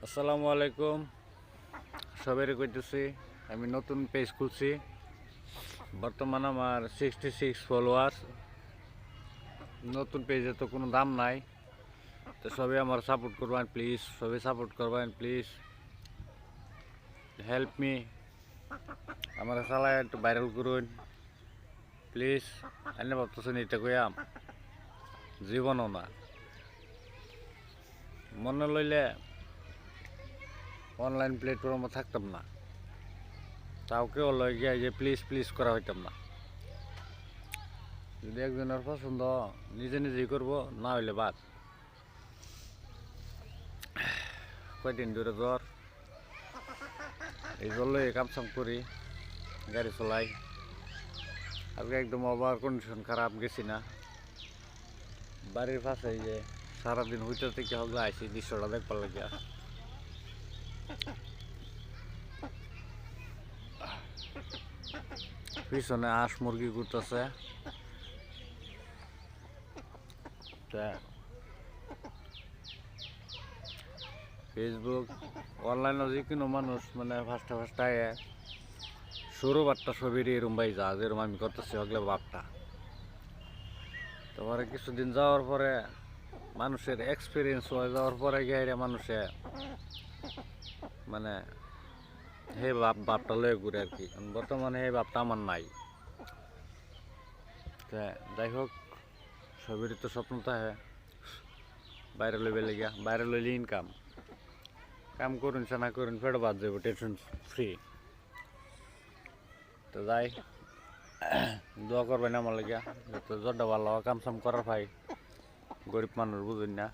আসসালামু আলাইকুম সবাইকে কইতেছি আমি নতুন পেজ খুলছি। বর্তমান আমার 66 ফলোয়ার। নতুন পেজে তো কোনো দাম নাই, তো সবাই আমার সাপোর্ট করবেন প্লিজ। সবাই সাপোর্ট করবেন প্লিজ, হেল্প মি। আমার চালায় একটু ভাইরাল করুন প্লিজ। এনে ভাবতেছেন এটা কইয়াম, জীবনও না মনে লইলে অনলাইন প্ল্যাটফর্মে থাকতাম না, তাও কেউ লয় গিয়ে যে প্লিজ প্লিজ করা হইতাম না। যদি একজনের পছন্দ নিজে নিজেই করবো, না হইলে বাদ। কয়দিন ধরে জ্বর, এই জলে কাম সাম করি, গাড়ি চলাই। আজকে একদম ওভার কন্ডিশন খারাপ, গেছি না বাড়ির পাশে। যে সারাদিন হইতে থেকে হগলা আইসি দৃশ্যটা দেখবার লাগিয়া। পিছনে হাঁস মুরগি ঘুরতেছে। ফেসবুক অনলাইনে যে কোনো মানুষ মানে ফার্স্টে ফার্স্টে সরু বার্তা ছবির এরম ভাই যা যেরম আমি করতেছি হগলে বাপটা। তারপরে কিছুদিন যাওয়ার পরে মানুষের এক্সপিরিয়েন্স হয়ে যাওয়ার পরে গিয়ে মানুষে মানে হে বাপটা লয়ে ঘুরে আর কি। বর্তমানে হে বাপটা আমার নাই। যাই হোক, ছবির তো স্বপ্ন থাকে বাইরে লইবে লেগিয়া। বাইরে লইলে ইনকাম, কাম করুন সে না করুন ফেরো বাদ যাবো, টেনশন ফ্রি। তো যাই, দোয়া করবেন আমার লেগিয়া, তো জড্ডা ভালো কাম সাম করার ভাই। গরিব মানুষ বুঝুন না।